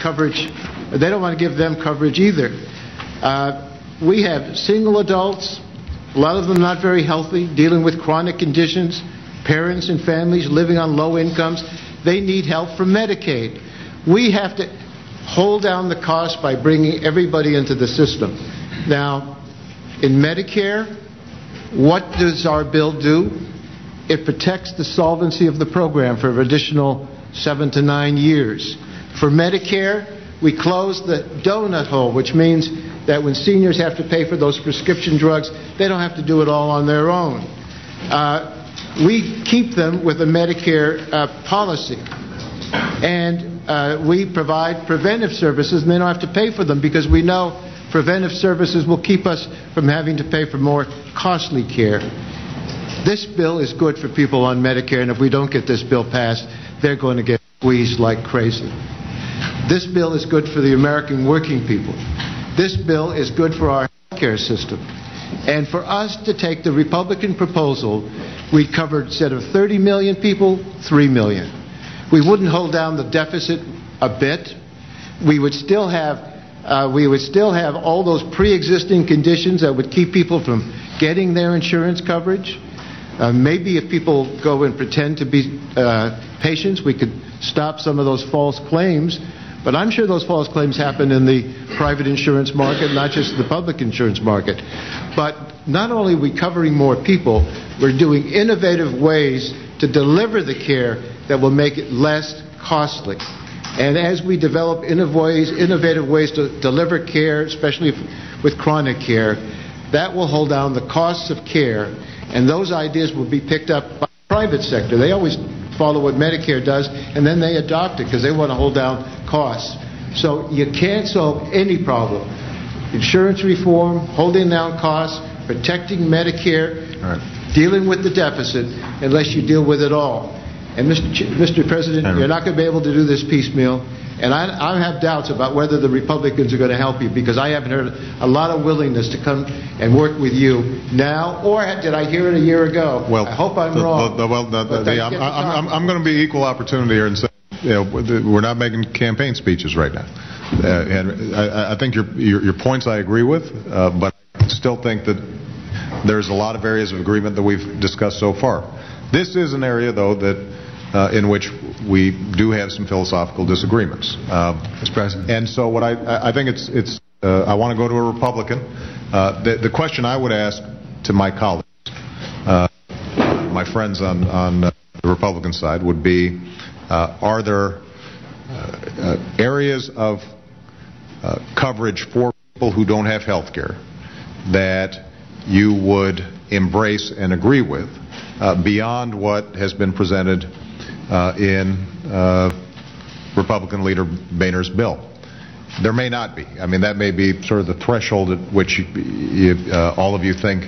coverage. They don't want to give them coverage either. We have single adults, a lot of them not very healthy, dealing with chronic conditions, parents and families living on low incomes. They need help from Medicaid. We have to hold down the cost by bringing everybody into the system. Now, in Medicare, what does our bill do? It protects the solvency of the program for an additional 7 to 9 years. For Medicare, we close the donut hole, which means that when seniors have to pay for those prescription drugs, they don't have to do it all on their own. We keep them with a Medicare policy. And we provide preventive services, and they don't have to pay for them because we know preventive services will keep us from having to pay for more costly care. This bill is good for people on Medicare, and if we don't get this bill passed, they're going to get squeezed like crazy. This bill is good for the American working people. This bill is good for our healthcare system. And for us to take the Republican proposal, we covered, instead of 30 million people, 3 million. We wouldn't hold down the deficit a bit. We would still have all those pre-existing conditions that would keep people from getting their insurance coverage. Maybe if people go and pretend to be patients, we could stop some of those false claims. But I'm sure those false claims happen in the private insurance market, not just the public insurance market. But not only are we covering more people, we're doing innovative ways to deliver the care that will make it less costly. And as we develop innovative ways to deliver care, especially with chronic care, that will hold down the costs of care, and those ideas will be picked up by the private sector. They always follow what Medicare does, and then they adopt it because they want to hold down costs. So you can't solve any problem. Insurance reform, holding down costs, protecting Medicare, dealing with the deficit, unless you deal with it all. And Mr. President, you're not going to be able to do this piecemeal. And I have doubts about whether the Republicans are going to help you, because I haven't heard a lot of willingness to come and work with you now, or did I hear it a year ago? Well, I hope I'm wrong. I'm going to be equal opportunity here and say, we're not making campaign speeches right now. And I think your points I agree with, but I still think that there's a lot of areas of agreement that we've discussed so far. This is an area, though, that in which we do have some philosophical disagreements. Mr. President. And so what I think it's I want to go to a Republican. The question I would ask to my colleagues, my friends on the Republican side, would be, are there areas of coverage for people who don't have health care that you would embrace and agree with beyond what has been presented in Republican leader Boehner's bill? There may not be. I mean, that may be sort of the threshold at which all of you think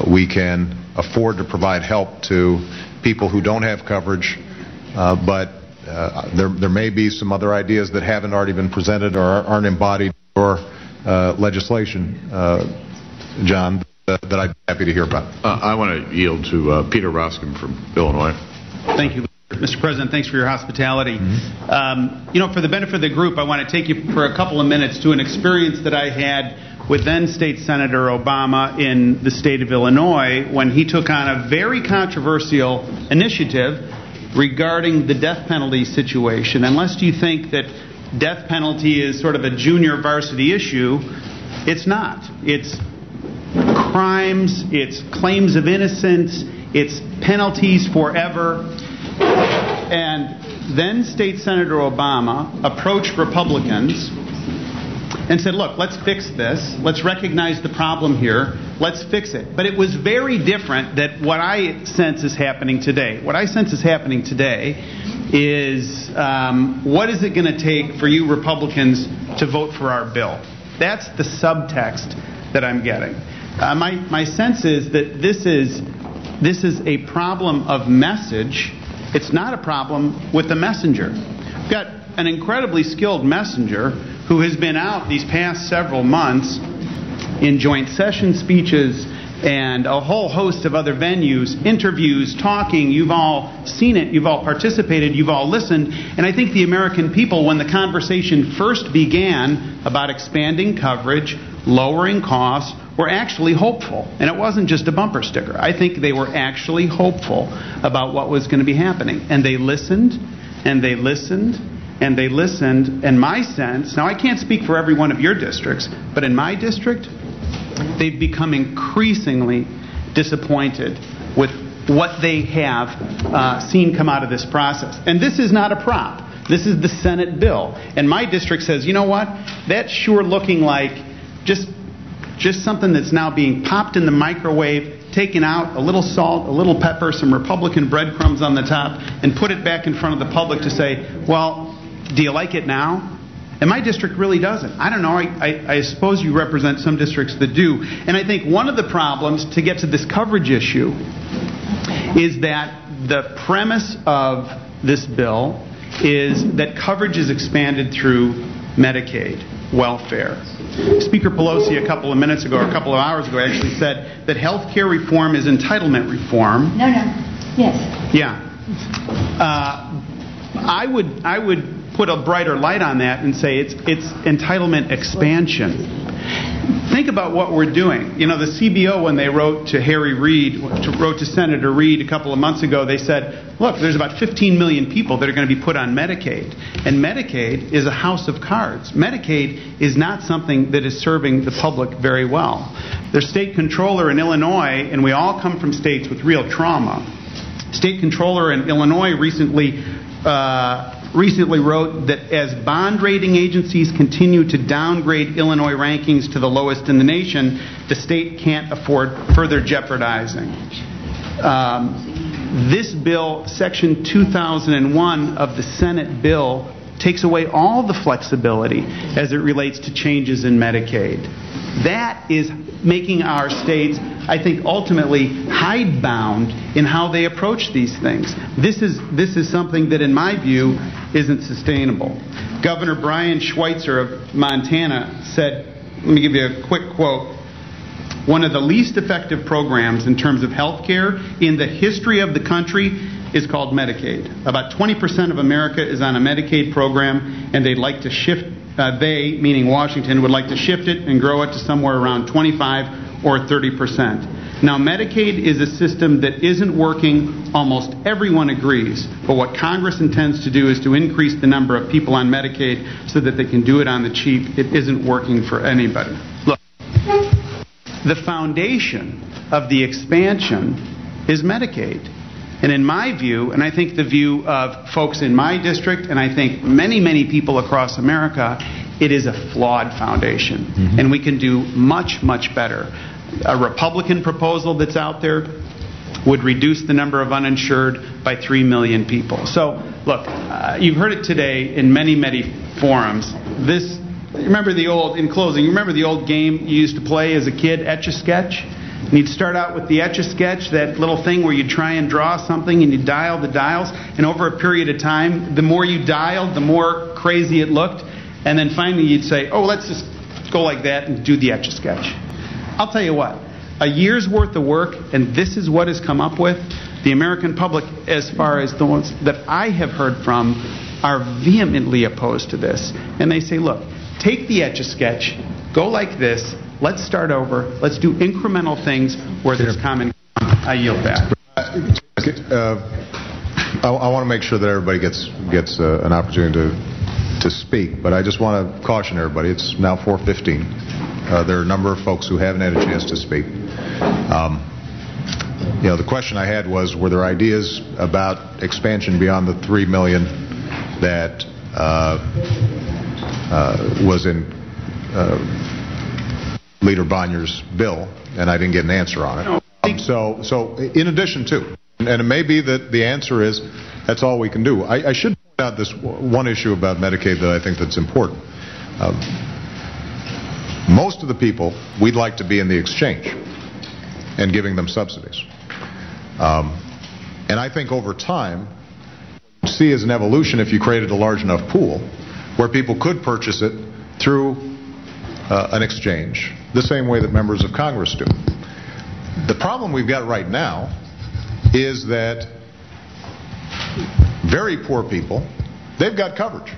we can afford to provide help to people who don't have coverage, but there may be some other ideas that haven't already been presented or aren't embodied or legislation, John, that I'd be happy to hear about. I want to yield to Peter Roskin from Illinois. Thank you, Mr. President. Thanks for your hospitality. For the benefit of the group, I want to take you for a couple of minutes to an experience that I had with then State Senator Obama in the state of Illinois when he took on a very controversial initiative regarding the death penalty situation. And lest you think that death penalty is sort of a junior varsity issue, it's not. It's crimes, it's claims of innocence, it's penalties forever. And then State Senator Obama approached Republicans and said, look, let's fix this. Let's recognize the problem here. Let's fix it. But it was very different than what I sense is happening today. What I sense is happening today is what is it going to take for you Republicans to vote for our bill? That's the subtext that I'm getting. My sense is that this is a problem of message. It's not a problem with the messenger. We've got an incredibly skilled messenger who has been out these past several months in joint session speeches and a whole host of other venues, interviews, talking. You've all seen it, you've all participated, you've all listened. And I think the American people, when the conversation first began about expanding coverage, lowering costs, were actually hopeful. And it wasn't just a bumper sticker. I think they were actually hopeful about what was going to be happening. And they listened, and they listened, and they listened. And my sense, now I can't speak for every one of your districts, but in my district, they've become increasingly disappointed with what they have seen come out of this process. And this is not a prop. This is the Senate bill. And my district says, you know what? That's sure looking like just something that's now being popped in the microwave, taken out, a little salt, a little pepper, some Republican breadcrumbs on the top, and put it back in front of the public to say, well, do you like it now? And my district really doesn't. I don't know. I suppose you represent some districts that do. And I think one of the problems, to get to this coverage issue, is that the premise of this bill is that coverage is expanded through Medicaid welfare. Speaker Pelosi a couple of minutes ago, or a couple of hours ago, actually said that health care reform is entitlement reform. No. Yes. Yeah. I would put a brighter light on that and say it's entitlement expansion. Think about what we're doing. You know, the CBO, when they wrote to Harry Reid, wrote to Senator Reid a couple of months ago, they said, look, there's about 15 million people that are going to be put on Medicaid. And Medicaid is a house of cards. Medicaid is not something that is serving the public very well. Their state controller in Illinois, and we all come from states with real trauma, state controller in Illinois recently wrote that as bond rating agencies continue to downgrade Illinois rankings to the lowest in the nation, the state can't afford further jeopardizing. This bill, Section 2001 of the Senate bill, takes away all the flexibility as it relates to changes in Medicaid. That is making our states, I think, ultimately hidebound in how they approach these things. This is something that, in my view, isn't sustainable. Governor Brian Schweitzer of Montana said, let me give you a quick quote, one of the least effective programs in terms of health care in the history of the country is called Medicaid. About 20% of America is on a Medicaid program, and they'd like to shift, they, meaning Washington, would like to shift it and grow it to somewhere around 25 or 30%. Now, Medicaid is a system that isn't working. Almost everyone agrees. But what Congress intends to do is to increase the number of people on Medicaid so that they can do it on the cheap. It isn't working for anybody. Look, the foundation of the expansion is Medicaid. And in my view, and I think the view of folks in my district, and I think many, many people across America, it is a flawed foundation. Mm-hmm. And we can do much, much better. A Republican proposal that's out there would reduce the number of uninsured by 3 million people. So, look, you've heard it today in many, many forums. Remember the old game you used to play as a kid, Etch-a-Sketch? And you'd start out with the Etch-a-Sketch, that little thing where you try and draw something and you dial the dials. And over a period of time, the more you dialed, the more crazy it looked. And then finally you'd say, oh, let's just go like that and do the Etch-a-Sketch. I'll tell you what, a year's worth of work, and this is what has come up with. The American public, as far as the ones that I have heard from, are vehemently opposed to this. And they say, look, take the Etch-a-Sketch, go like this, let's start over, let's do incremental things where there's common ground. I yield back. I want to make sure that everybody gets an opportunity to speak, but I just want to caution everybody. It's now 4:15. There are a number of folks who haven't had a chance to speak. The question I had was, were there ideas about expansion beyond the 3 million that was in Leader Bonnier's bill, and I didn't get an answer on it. So in addition to, and it may be that the answer is that's all we can do. I should point out this one issue about Medicaid that I think that's important. Most of the people we'd like to be in the exchange and giving them subsidies. And I think over time, you see as an evolution, if you created a large enough pool where people could purchase it through an exchange, the same way that members of Congress do. The problem we've got right now is that very poor people, they've got coverage.